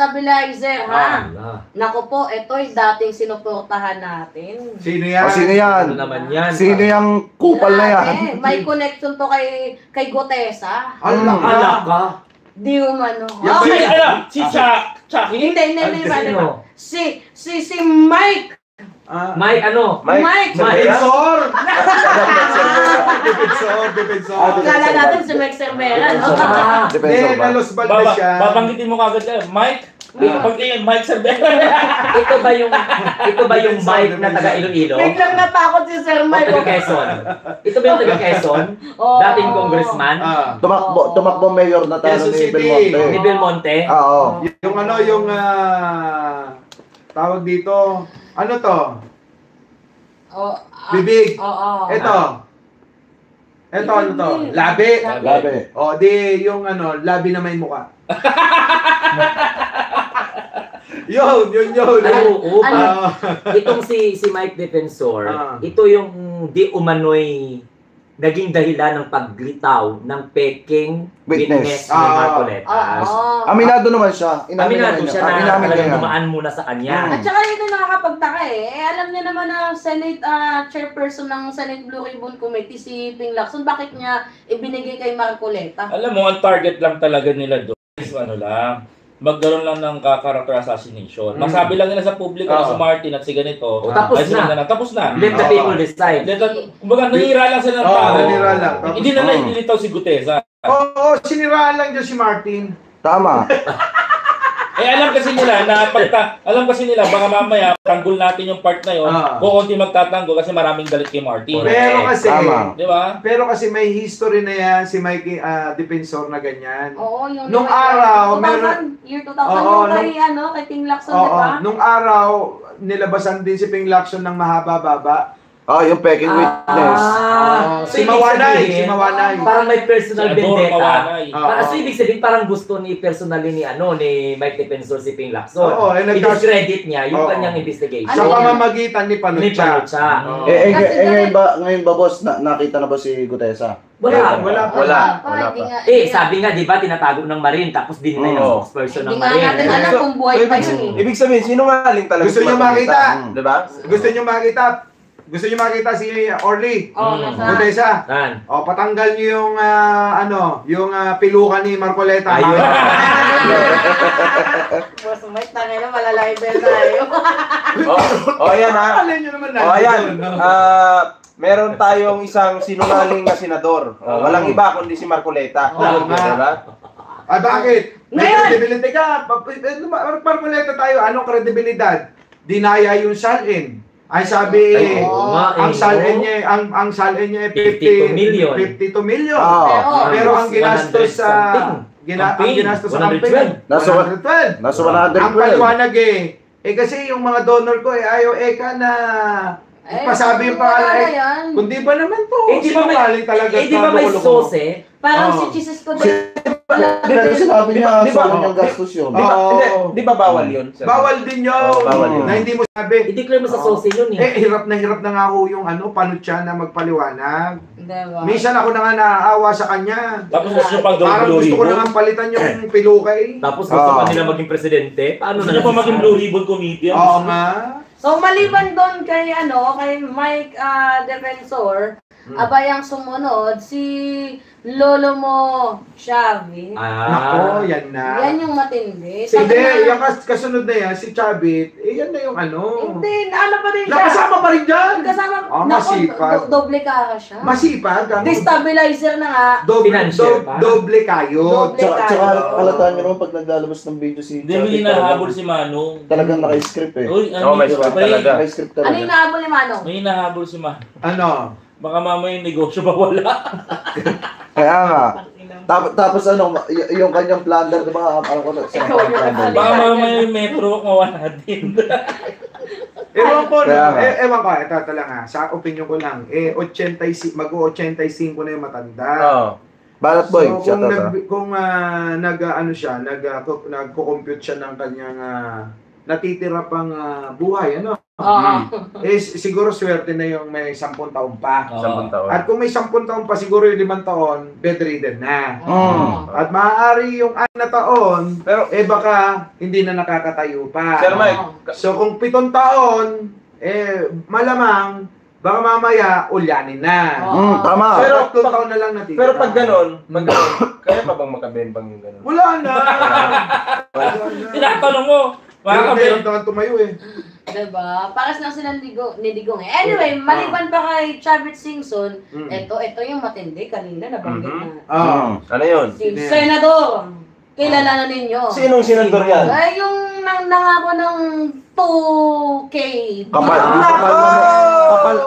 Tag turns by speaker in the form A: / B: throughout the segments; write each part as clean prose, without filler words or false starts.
A: stabilizer, ha? Naku po, ito'y dating sinuportahan natin.
B: Sino yan?
C: Sino yan?
D: Ano naman yan?
C: Sino yung kupal na yan?
A: May connection to kay Gutesa.
D: Alak ka?
A: Di umano.
E: Si Chucky?
A: Hindi. Si Mike.
D: Mike ano?
A: Mike.
B: Defensor! Defensor.
A: Kala natin si Mike Cervera, no?
C: Defensor ba?
B: Nalos Valdez siya.
E: Babanggitin mo kagad yan. Mike Cervera.
D: Ito ba yung Mike na taga Iloilo?
A: Biglang natakot si Sir
D: O
A: Mike.
D: taga Quezon? Ito ba yung taga Quezon? Dating congressman?
C: Tumakbo mayor na talo ni Belmonte.
D: Ni Belmonte?
C: Oo.
B: Yung tawag dito, ano to? Bibig. Ito ano to? Labi. O, di yung labi na may muka. Yun.
D: Itong si Mike Defensor, ito yung di umano'y naging dahilan ng paglitaw ng peking witness ni Marcoleta.
C: Aminado naman siya.
D: Aminado siya na talagang dumaan muna sa kanya.
A: At saka ito nakakapagtaka alam niya naman na Senate chairperson ng Senate Blue Ribbon Committee, si Ping Lacson, bakit niya ibinigay kay Marcoleta?
E: Alam mo, ang target lang talaga nila doon is magkaroon lang ng character assassination. Masabi lang nila sa publiko na si Martin at si ganito. Tapos na.
D: Let the people decide.
E: Kumbaga, nahira lang sila ng tao.
B: Nahira lang.
E: Hindi na ililitaw si Gutesa.
B: Oo, siniraan lang dyan si Martin.
C: Tama.
E: Alam kasi nila baka mamaya tanggol natin yung part na yun. Kukunti magtatanggol kasi maraming galit kay Martin.
B: Pero kasi,
E: di ba?
B: Pero kasi may history na yan si Mikey Defensor na ganyan.
A: Oo, yung
B: nung araw,
A: year 2000 kay Ping Lacson, di ba?
B: Nung araw, nilabasan din si Ping Lacson ng mahaba-baba.
C: Yung peking witness.
B: Si Mawanay.
D: Parang may personal vendetta.
E: Mawanay.
D: So ibig sabihin parang gusto ni personally ni Mike Defensor si Ping Lacson. I-discredit niya yung kanyang investigation.
B: Sa pamamagitan ni Panucha.
C: Ngayon ba boss, nakita na ba si Gutesa?
D: Wala
C: pa.
D: Sabi nga, di ba, tinatago ng Marine, tapos dinay ng spokesperson ng Marine.
A: Hindi nga natin alam kung buhay pa yun.
F: Ibig sabihin, sinungaling talaga.
B: Gusto niyo makita?
F: Di ba?
B: Gusto niyo makita si Orly?
A: Nasa.
B: Gutesa? Patanggal niyo yung pilukan ni Marcoleta.
D: Ayun.
A: Boss Mike, tangay na malalaibel tayo.
F: Ayan ha.
B: Alam niyo naman
F: Ayan. Meron tayong isang sinungaling na senador. Walang iba kundi si Marcoleta. Diba?
B: Bakit? May credibility ka. Marcoleta tayo. Anong kredibilidad? Dinaya yung salin. Ay sabi, ang salin niya
D: 52 million.
B: 52 million.
A: Pero
B: ang ginastos sa campaign, nasa 112. Ang paliwanag kasi yung mga donor ko ayaw na pasabi yung pangalan. Kundi ba naman po?
D: Di ba may sauce
A: Parang si Jesus ko din.
C: Sinabi niya, saan niyang gastos yun.
F: Di ba bawal yun?
B: Bawal din yun. Na hindi mo sabi.
D: I-declare mo sa sauce yun
B: Hirap na nga ho yung Panucha na magpaliwanag.
A: Diba?
B: Minsan ako na nga naaawa sa kanya.
E: Tapos gusto nyo pang
B: Parang
E: Blue
B: gusto ko
E: Ribbon.
B: na nga palitan yung pilukay.
D: Tapos gusto pa nila maging presidente. Paano
E: Gusto nyo pa maging Blue Ribbon Committee?
B: Oo nga.
A: So maliban doon kay Mike Defensor, abayang sumunod si Lolo mo Xavi.
B: Nako, yan na.
A: Yan yung matindi.
B: Hindi, yung kasunod na yan, si Chavit, yan na yung
A: Hindi, pa rin siya.
B: Nakasama pa rin dyan.
A: Kasama,
B: masipag.
A: Doble ka siya.
B: Masipag.
A: Destabilizer na nga.
B: Doble kayo.
C: Tsaka kalataan nyo naman pag naglalabas ng video si
E: Hindi, may hinahabol si Manong.
C: Talagang naka-script
E: Uy,
F: may script talaga.
C: Naka-script talaga.
A: Ano yung nahabol ni Manong?
E: May hinahabol si Manong.
B: Ano?
E: Baka mamaya yung negosyo pa wala.
C: Kaya nga. Tapos yung kanyang plunder, di ba?
E: Baka mamaya yung metro, mawala din.
B: Ewan ko, ito lang ha, sa opinion ko lang, 85, mag-85 na yung matanda.
C: Balat boy,
B: so, kung nagko-compute siya ng kanyang natitira pang buhay, siguro swerte na yung may 10 taon pa.
F: 10 taon.
B: At kung may 10 taon pa, siguro yung 5 taon, bedridden na. At maaari yung 6 na taon, pero baka hindi na nakakatayo pa.
F: Sir Mike,
B: So kung 7 taon, malamang, baka mamaya, ulyanin na.
C: Tama.
B: Pero 2 taon na lang natitira.
F: pero pag ganon, kaya pa bang makabembang yung ganon?
B: Wala na.
E: Tinatanong mo.
B: Pero meron taon tumayo
A: Diba? Paras lang sila ni Digong eh. Anyway, maliban pa kay Chavit Singson, ito yung matindi. Kanina nabanggit na.
F: Ano yun?
A: Si Senador. Kilala na ninyo.
F: Sinong senador yan?
A: Ay, yung nangako ng 2K.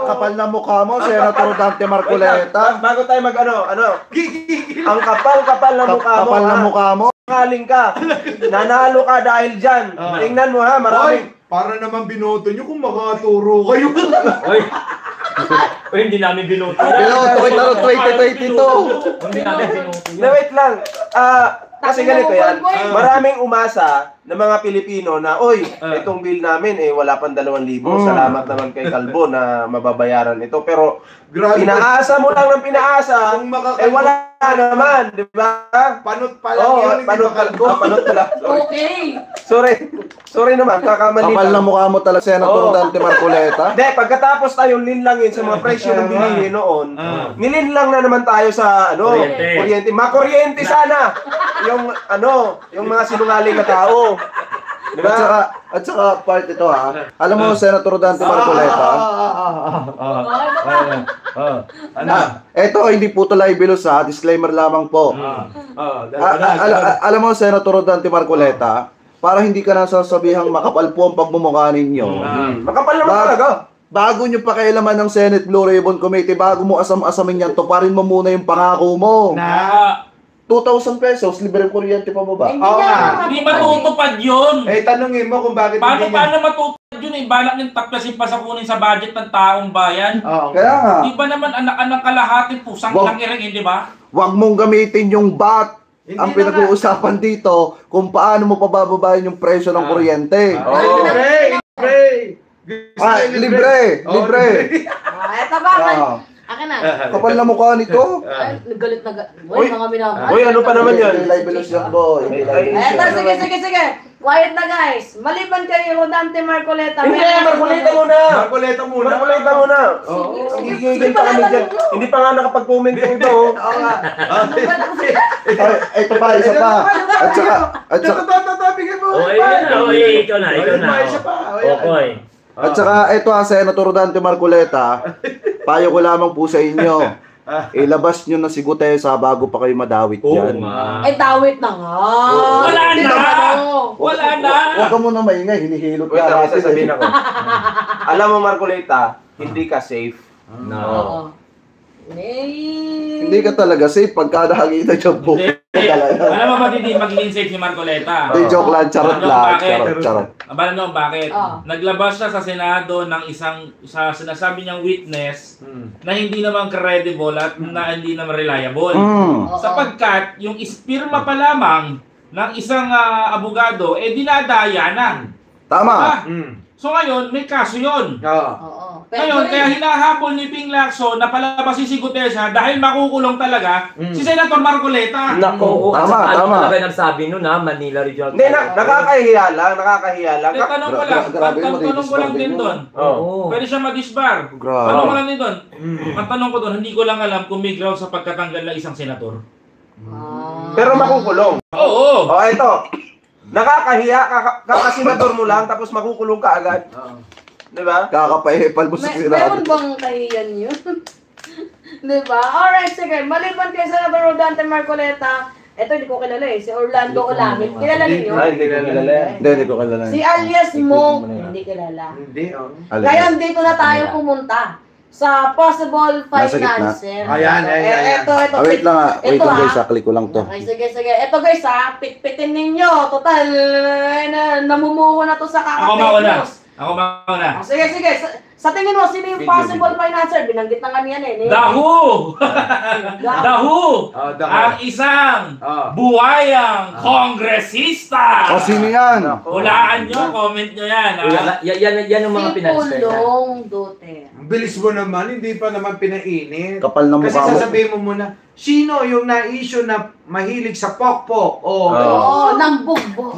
C: Kapal na mukha mo, Senator Dante Marcoleta.
F: Bago tayo ang kapal na mukha mo.
C: Kapal na mukha mo.
F: Kaling ka. Nanalo ka dahil dyan. Tingnan mo ha, maraming.
B: Para naman binoto nyo kung makaturo kayo.
D: Oy, hindi namin binoto.
C: Binoto kita noong 2022.
D: Hindi namin binoto.
F: Wait lang. Kasi ganito yan. Maraming umasa ng mga Pilipino na, itong bill namin, wala pang 2,000. Salamat naman kay Calvo na mababayaran ito. Pero, pinaasa mo lang ng pinaasa, wala naman, di ba?
B: Panot pa lang yun,
F: panot pala.
A: Okay.
F: Sorry naman, kakamali
C: Kapal na mukha mo talaga, Senator Dante Marcoleta.
F: Hindi, pagkatapos tayong linlangin sa mga presyo ng bilihin noon, nilinlang na naman tayo sa, kuryente. Makuryente sana! Yung mga sinungaling na tao. Diba?
C: At saka part ito alam mo, Senator Dante Marcoleta. Ito, hindi po ito libelous disclaimer lamang po. Alam mo, Senator Dante Marcoleta, para hindi ka nasasabihang makapal po ang pagmumukha ninyo.
F: Makapal naman talaga.
C: Bago nyo pakialaman ng Senate Blue Ribbon Committee, bago mo asam-asamin yan, tuparin mo muna yung pangako mo. 2,000 pesos, libreng kuryente pa mo ba?
E: Hindi matutupad yun.
B: Tanungin mo kung bakit
E: Paano matutupad yun balak niyang taklasin pa sa kunin sa budget ng taong bayan.
C: Kaya nga.
E: Di ba naman anak-anak kalahati pusang lakiring, di ba?
C: Huwag mong gamitin yung BAT. Ang pinag-uusapan dito, kung paano mo pabababayin yung presyo ng kuryente. Libre.
A: Ito ba? Akin na.
C: Kapal na mukha nito.
A: Galit na galit. Mga minamahal.
F: Ano pa naman yan?
C: Libelous yan, boy.
A: Sige. Quiet na guys. Maliban kayo, Dante Marcoleta.
F: Hindi, Marcoleta muna. Gigigil pa kami dyan. Hindi pa nga nakapag-comment yung ito.
C: Ito pa, isa pa. At saka,
D: Ikaw na. Okay.
C: At saka, ito Senator Dante Marcoleta, payo ko lamang po sa inyo. Ilabas nyo na si Gutesa bago pa kayo madawit dyan.
A: Dawit na nga.
E: Wala na.
C: Huwag ka muna maingay, hinihilot
F: Wait,
C: ka natin.
F: sasabihin ako. Alam mo, Marcoleta, hindi ka safe.
D: No.
C: Hindi ka talaga safe pagka nakakita siya po.
E: Alam mo ba hindi magiging safe ni Marcoleta?
C: Hindi, joke lang, charot lang. Charot.
E: Alam mo bakit? Naglabas siya sa Senado ng sa sinasabi niyang witness na hindi naman credible at na hindi naman reliable. Sapagkat yung ispirma pa lamang ng isang abogado, dinadaya na.
C: Tama.
E: So ngayon, may kaso yun. Ngayon, kaya hinahabol ni Ping Lacson na palabasin si Gutesa dahil makukulong talaga si Senator Marcoleta.
D: Nako,
C: tama.
D: Talaga nagsabi nun Manila Regional.
F: Hindi, nakakahiya lang.
E: Tanong ko lang din doon. Pwede siya mag-isbar. Tanong ko lang din doon. Ang tanong ko doon, hindi ko lang alam kung may ground sa pagkatanggal ng isang senator.
F: Pero makukulong.
E: Oo.
F: Ito. Nakakahiya, kakasenador mo lang, tapos makukulong ka agad. Diba?
C: Kakapahipal mo sa
A: Meron bang kahiyan yun? Diba? Alright, sige. Maliban kay Senator Dante Marcoleta, hindi ko kilala si Orlando Olamit. Kilala ninyo?
F: Hindi ko kilala.
C: Hindi ko kilala.
A: Si alias Mo, hindi kilala. Ngayon, dito na tayo pumunta sa possible financer.
B: Ayan.
A: Ito.
C: Wait lang guys, click ko lang to.
A: Okay, sige. Ito guys pitpitin ninyo. Total, namumuho na to sa
E: Ako mauna. Ako muna.
A: Sige. Sa tingin mo, sino yung possible financer? Binanggit na nga niyan eh.
E: The Who! The Who! Ang isang buhayang kongresista!
C: Sino yan?
E: Hulaan nyo, comment nyo yan.
D: Yan ang mga
A: Si
D: pinag-expect.
A: Pulong Duterte.
B: Ang bilis mo naman, hindi pa naman pinainit.
C: Kapal na
B: Kasi
C: mukha mo.
B: sasabihin mo muna, sino yung na-issue na mahilig sa pokpok?
A: Oo, nang bugbog.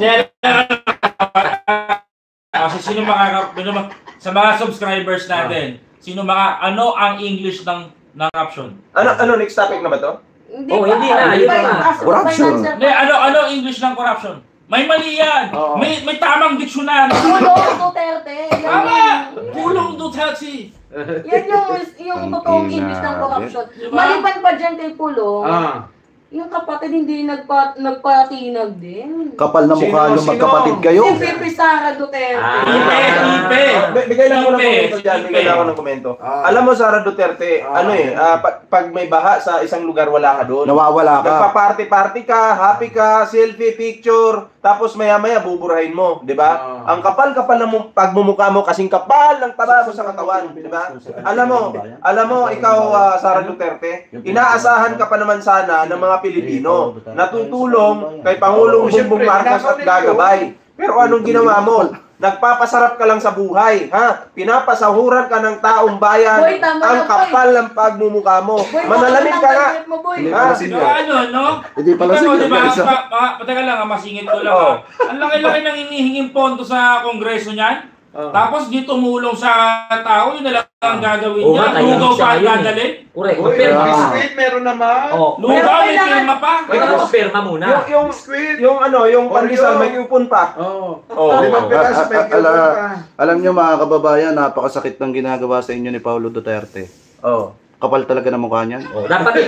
E: Kasi sino sa mga subscribers natin, ano ang English ng caption?
F: Ano, next topic na ba to?
A: Hindi
D: hindi na, yun na.
C: Corruption.
E: Hindi, ano English ng corruption? May mali yan. May tamang dictionary.
A: Pulong Duterte.
E: Tama! Pulong Duterte.
A: Yan yung totoong English ng corruption.
E: Diba?
A: Maliban pa dyan kay Pulong, yung kapatid hindi nagpatinag din.
C: Kapal na mukha
B: Sino?
C: yung magkapatid kayo.
A: Si Pipi Sara Duterte.
E: Ipe.
F: Bigay lang ako ng komento dyan. Bigay lang ako ng komento. Alam mo, Sara Duterte, pag may baha sa isang lugar, wala ka doon.
C: Nawawala ka.
F: Nagpa-party-party ka, happy ka, selfie, picture, tapos maya-maya buburahin mo, di ba? Ang kapal-kapal ng pagmumukha mo, kasing kapal ng taba mo sa katawan, di ba? Alam mo, ikaw, Sara Duterte, inaasahan ka pa naman sana ng mga Pilipino na tutulong kay Pangulong Bongbong Marcos at gagabay. Pero anong ginawa mo? Nagpapasarap ka lang sa buhay, ha? Pinapasahuran ka ng taong bayan.
A: Boy, tama
F: ang
A: na,
F: kapal ng pagmumukha mo.
A: Boy,
F: Manalamin ka nga.
A: mo, boy.
F: Ha?
E: No?
C: Hindi pala
E: Ikaw,
C: sila.
E: diba, pateka lang, masingit ko lang. Ang laki-laki ng hinihinging pondo sa kongreso niyan. Tapos di tumulong sa tao, yun na lang ang gagawin niya. Lugaw pa ang dadalhin.
D: Correct.
B: Biscuit, meron naman.
E: Lugaw, may pirma pa.
D: May pirma muna.
F: Yung pandesal may kupon pa.
C: Alam nyo mga kababayan, napakasakit ng ginagawa sa inyo ni Paulo Duterte. Kapal talaga ng mukha niyan.
D: Dapat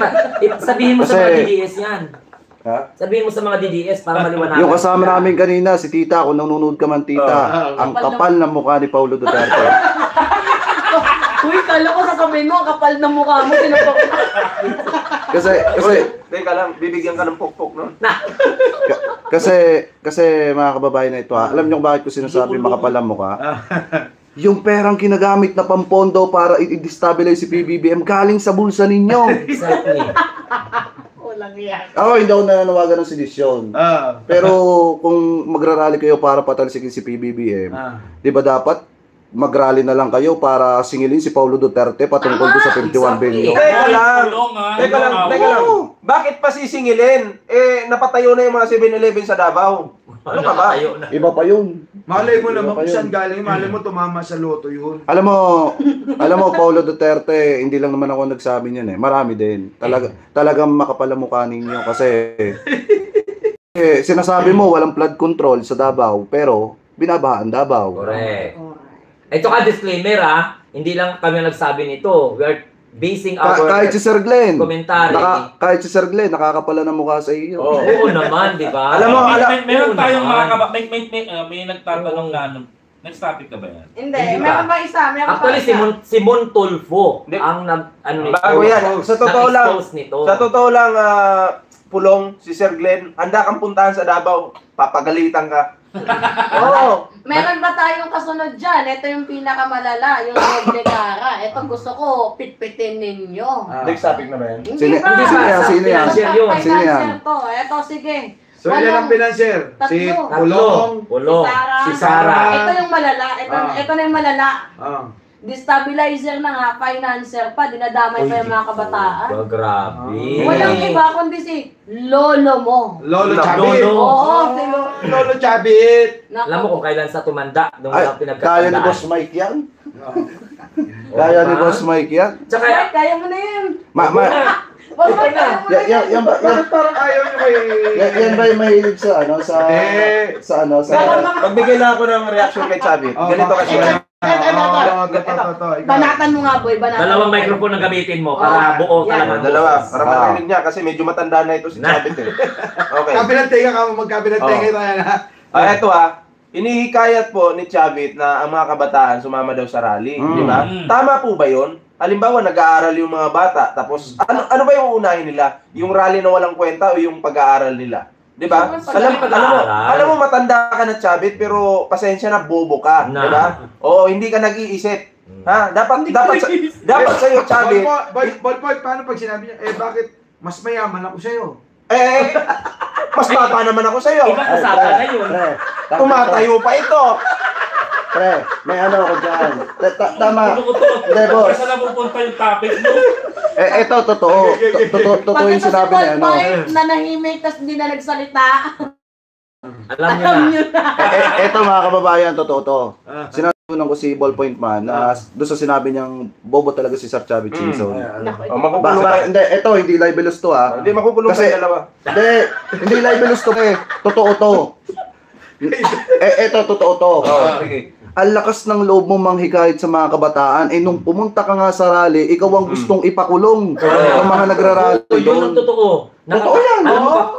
D: sabihin mo sa mga DDS yan. Sabihin mo sa mga DDS para maliwanagan.
C: Yung kasama namin kanina, si Tita, kung nanonood ka man Tita, ang kapal ng mukha ni Paulo Duterte.
A: Uy, kala ko sasabihin mo, ang kapal ng mukha mo,
C: Kasi
F: Teka lang, bibigyan ka ng pokpok, no?
C: kasi mga kababayan na ito, alam niyo kung bakit ko sinasabi makapal ang mukha? Yung perang ginagamit na pampondo para i-destabilize si PBBM galing sa bulsa ninyo.
D: Exactly.
C: Ako hindi ako nananawagan ng sedisyon. Pero kung magrarally kayo para patalsikin si PBBM, di ba dapat magrally na lang kayo para singilin si Paulo Duterte patungkol sa 51 billion?
F: Teka lang. Bakit pa sisingilin? Napatayo na yung mga 7-Eleven sa Davao. Ano ka ba?
C: Iba pa yun.
B: Malay mo naman kung saan galing. Malay mo tumama sa loto yun.
C: Alam mo, Paulo Duterte, hindi lang naman ako nagsabi niyan eh. Marami din. Talagang makapal ang mukha ninyo kasi sinasabi mo walang flood control sa Davao, pero binabahaan Davao.
D: Correct. Ito ka disclaimer hindi lang kami nagsabi nito. We are basing our
C: kahit si Sir Glenn,
D: commentary.
C: Kahit si Sir Glenn, nakakapala ng mukha sa iyo.
D: Oo naman, di ba?
E: Alam mo, meron tayong mga may nagtatanong na next topic ka ba yan?
A: Hindi, meron ba isa?
D: Actually, si Montulfo ang
F: bago yan. Sa totoo lang, Pulong, si Sir Glenn, handa kang puntahan sa Davao. Papagalitan ka. Oo.
A: Meron ba tayong kasunod dyan? Ito yung pinakamalala, yung Noble Cara. Ito gusto ko, pitpitin ninyo.
F: Next topic na ba yan?
A: Hindi ba?
C: Sino yan?
A: Sino yan? Ito, sige.
B: So yan ang pinanser. Si Pulong,
D: si Sara.
A: Ito yung malala. Ito na yung malala. Destabilizer na nga, financer pa, dinadamay pa yung mga kabataan.
D: Grabe.
A: Walang iba kundi si Lolo mo.
B: Lolo Chabit.
A: Oo, si
B: Lolo Chabit.
D: Alam mo kung kailan sa tumanda? Nung
C: kaya ni Boss Mike yan? Kaya ni Boss Mike yan?
A: Tsaka, kaya mo na yan.
C: Yan ba?
B: Parang ayaw nyo kay...
C: Yan ba yung mahilig sa
F: Magbigay lang ako ng reaction kay Chavit. Ganito kasi.
A: Banatan mo nga, boy. Banatan.
D: Dalawang microphone ang gamitin mo para buo talaga.
F: Dalawa. Para marinig niya kasi medyo matanda na ito si Chavit eh. Okay.
B: Kabilang tenga ka mo, magkabilang tenga tayo na.
F: Ito inihikayat po ni Chavit na ang mga kabataan sumama daw sa rally. Di ba? Tama po ba yun? Halimbawa, nag-aaral yung mga bata, tapos ano ba yung uunahin nila? Yung rally na walang kwenta o yung pag-aaral nila? Di ba? Alam mo matanda ka na, Chabit, pero pasensya na, bobo ka. Di ba? Oo, hindi ka nag-iisip. Ha? Dapat sa'yo, Chabit.
B: Ballpoint, paano pag sinabi niya, bakit mas mayaman ako sa'yo?
F: Mas bata naman ako sa'yo.
D: Ibang usapan na yun.
F: Tumatayo pa ito.
C: Pre, may ano ako dyan. Tama. Hindi, boss.
E: Saan na pupunta yung topic mo?
C: Ito, totoo. Totoo yung sinabi niya, ano.
A: Nanahimik, tas hindi na nagsalita.
D: Alam niyo na.
C: Ito mga kababayan, totoo to. Sinabi ko si Ballpoint Man na doon sa sinabi niyang bobo talaga si Sir Chubby Chingson. Hindi, ito, hindi libelous to ha.
F: Hindi, makukulong kayo dalawa.
C: Hindi libelous to totoo to. Ito, totoo to.
F: Sige.
C: Ang lakas ng loob mo manghikayat sa mga kabataan, nung pumunta ka nga sa rally, ikaw ang gustong ipakulong ng mga nagrarally.
D: Yun ang totoo.
C: Totoo yan,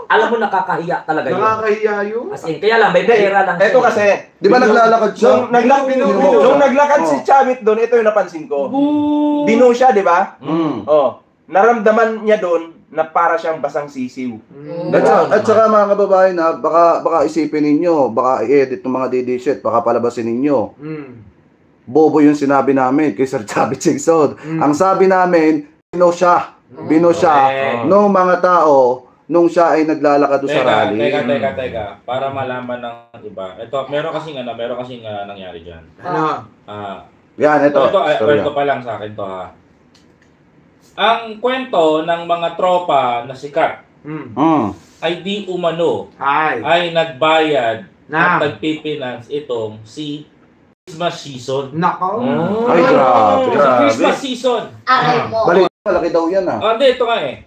D: alam mo, nakakahiya talaga yun.
B: Nakakahiya yun.
D: As in, kaya lang, may pera lang.
F: Ito kasi,
C: di ba naglalakad siya?
F: Nung naglakad si Chavit doon, ito yung napansin ko. Bino siya, di ba? Naramdaman niya doon na para siyang basang sisiw.
C: At saka mga kababayan na baka isipin ninyo, baka i-edit ng mga DD shit, baka palabasin ninyo. Bobo yung sinabi namin kay Sir Chubby Chingson. Ang sabi namin, bino siya nung mga tao nung siya ay naglalakad sa rally.
E: Teka. Para malaman ng iba. Ito, meron kasing nangyari diyan.
C: Yan, ito.
E: Kwento pa lang sa akin to ha. Ang kwento ng mga tropa na sikat ay di umano ay nagbayad at nagpipinance itong si Christmas season.
B: Nako.
C: Ay, grabe.
E: Christmas season.
C: Balik, malaki daw yan ah.
E: Hindi, ito nga eh.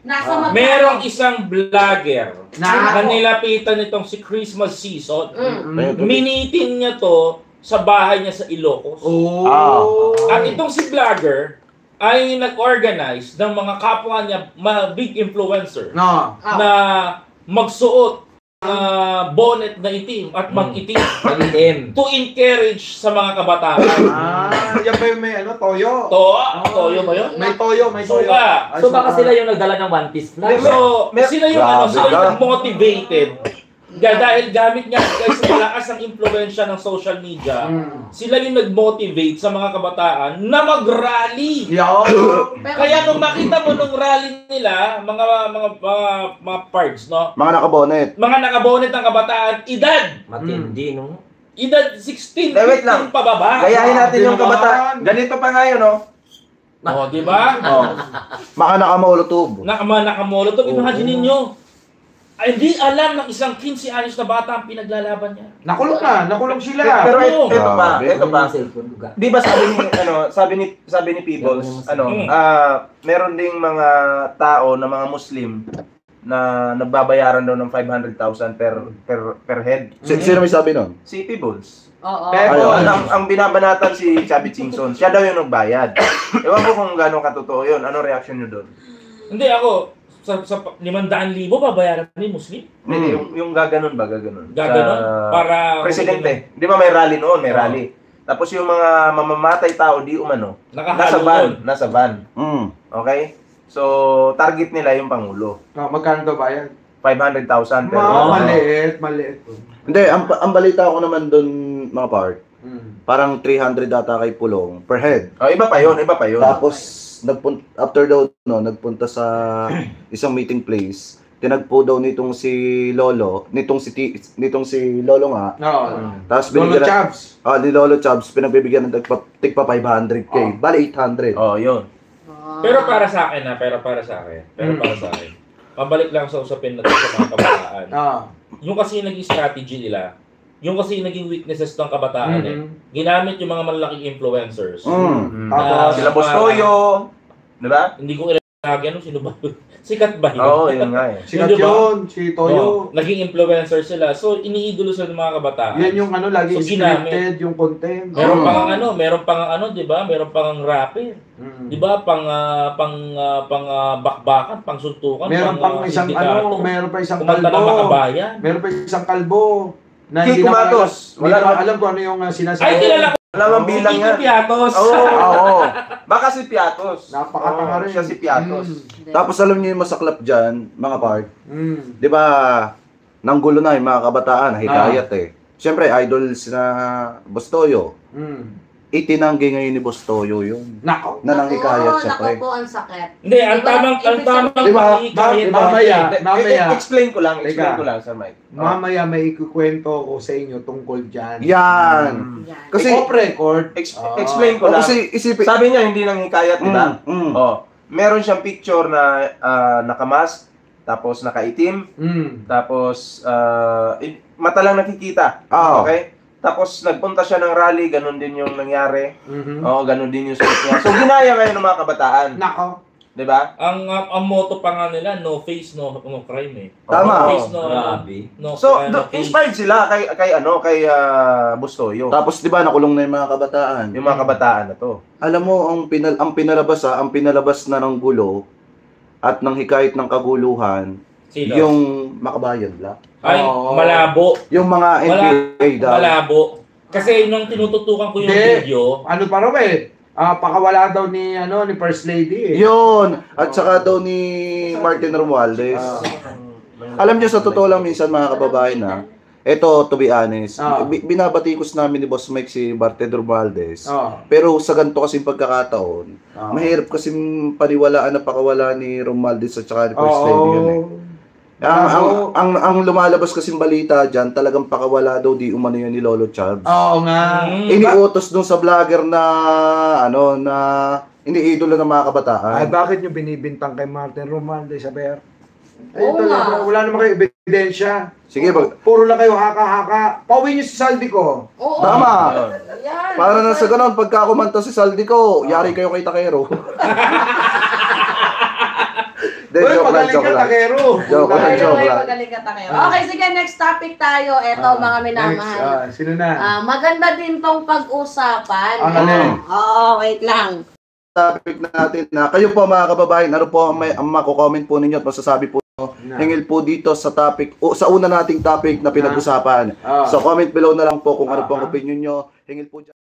E: Merong isang vlogger na nilapitan itong si Christmas season. Minitin niya to sa bahay niya sa Ilocos. At itong si vlogger ay nag-organize ng mga kapwa niya, big influencer, na magsuot bonnet na itim at mag-itim to encourage sa mga kabataan.
B: Yan ba yung may toyo?
E: Toyo ba yun?
B: May toyo.
D: So baka sila yung nagdala ng One Piece flag?
E: So, sila yung motivated. Dahil gamit nga guys sa malakas ang impluwensya ng social media, sila yung nag-motivate sa mga kabataan na mag-rally. Kaya nung makita mo nung rally nila, mga parts, no?
C: Mga nakabonet.
E: Mga nakabonet ng kabataan, edad.
D: Matindi, no?
E: Edad 16,
F: wait lang.
E: 15 pababa.
F: Gayahin natin yung kabataan. Ganito pa ngayon, no?
E: Di ba?
C: Mga nakamolotov.
E: Nakamolotov. Imagine ninyo. Ay, hindi alam ng isang 15 anyos na bata ang pinaglalaban niya.
B: Nakulong sila.
F: Pero ito pa. Di ba sabi ni Peebles, meron ding mga tao na mga Muslim na nagbabayaran daw ng 500,000 per head.
C: Sino may sabi nun?
F: Si Peebles.
A: Oo.
F: Ang binabanatan si Chubby Chingson, siya daw yung nagbayad. Ewan ko kung gano'ng katotoo yun. Ano reaction nyo doon?
E: Hindi ako. Sa 500,000 babayaran ni Muslim?
F: Hindi, yung gaganon ba? Gaganon?
E: Para
F: presidente. Di ba may rally noon? May rally. Tapos yung mga mamamatay tao, di umano. Nasa van. Okay? So, target nila yung Pangulo.
B: Magkano daw bayad?
F: 500,000 per
B: maliit.
C: Hindi, ang balita ko naman doon mga part, parang 300 data kay Pulong per head.
F: Iba pa yun.
C: Tapos, after daw nagpunta sa isang meeting place, tinagpo daw nitong si Lolo nga. Tapos
B: Lolo Chubbs.
C: Ni Lolo Chubbs pinagbibigyan ng tigpa 500k, bali 800.
F: Yun.
E: Pero para sa akin pabalik lang sa usapin natin sa mga kabataan. Yung kasi naging strategy nila, yung kasi naging weaknesses ng kabataan ginamit yung mga malalaking influencers.
F: Sila Boss Toyo, di ba?
E: Hindi ko ilagyan sino ba? Sikat ba yun?
F: Oo, yun nga eh.
B: Sikat yun, si Toyo.
E: Naging influencer sila. So, iniidolo sila ng mga kabataan.
B: Yan yung lagi scripted, yung content.
E: Meron pang di ba? Meron pang rapper. Di ba? Pang bakbakan, pang suntukan.
B: Meron pang isang meron pa isang
E: kumanta ng makabayan.
B: Meron pa isang kalbo. Na
F: Kay Kumatos.
B: Wala alam kung ano yung sinasabi.
E: Ay, kilala ko.
F: Alam ang bilang yan.
E: Piatos.
F: Oo. Baka si Piatos.
B: Napakatanga rin.
F: Siya si Piatos.
C: Tapos alam niyo yung masaklap dyan, mga part. Di ba, ng gulo na yung mga kabataan, hikayat eh. Siyempre, idols na Boss Toyo. Itinanggi ngayon ni Boss Toyo yun.
B: Nako.
C: Na nang hikayat siya, pre.
A: Nako po, ang sakit.
E: Hindi, ang tamang hikayat.
B: Mamaya.
F: Explain ko lang, Sir Mike.
B: Mamaya may ikukwento ko sa inyo tungkol dyan.
C: Yan.
B: Kasi off record.
F: Explain ko lang.
C: Kasi isipin.
F: Sabi niya hindi nang hikayat, di ba? Meron siyang picture na nakamask, tapos nakaitim, tapos mata lang nakikita. Okay? Tapos nagpunta siya ng rally, ganun din yung nangyari. Oo, ganun din yung suot niya. So ginaya ngayon ng mga kabataan.
B: Nako.
F: 'Di ba?
E: Ang motto pa nga nila, no face, no crime eh.
C: Tama.
E: No face, no
F: So, inspired sila kay Boss Toyo.
C: Tapos 'di ba nakulong na yung mga kabataan.
F: Yung mga kabataan na to.
C: Alam mo ang pinalabas na ng gulo at ng hikayat ng kaguluhan,
E: Sino?
C: yung Makabayan Black.
E: Ay, malabo.
C: Yung mga NBA daw.
E: Malabo. Kasi nung tinututukan ko yung video,
B: Ano pa raw eh? Pakawala daw ni First Lady eh.
C: Yun. At saka daw ni Martin Romualdez. Alam niyo sa totoo lang minsan mga kababayan na, eto to be honest, binabatikos namin ni Boss Mike si Martin Romualdez. Pero sa ganito kasing pagkakataon, mahirap kasing paniwalaan na pakawala ni Romualdez at saka ni First Lady yun eh. Ang lumalabas kasing balita dyan, talagang pakawala daw di umano yun ni Lolo Chubbs.
B: Oo nga.
C: Iniutos dun sa vlogger na na iniidolo ng mga kabataan.
B: Ay, bakit nyo binibintang kay Martin Romualdez, Saber? Ay,
A: Oo nga.
B: wala naman kayo ebidensya.
C: Sige,
B: Puro lang kayo haka-haka. Pauwi nyo si Saldi ko.
A: Oo.
C: Tama.
A: Yan.
C: Para na sa ganon, pagka kumanta si Saldi ko, yari kayo kay Takero. Joke lang. Joke lang.
A: Magaling ka takero. Okay, sige, next topic tayo. Eto, mga minamahal.
B: Sino na?
A: Maganda din tong pag-usapan.
B: Ano?
A: Oo, wait lang.
C: Topic natin na kayo po mga kababayan, ano po ang mako-comment po ninyo at masasabi po hingil po dito sa topic o sa una nating topic na pinag-usapan. So comment below na lang po kung ano po ang opinion nyo. Hingil po dyan.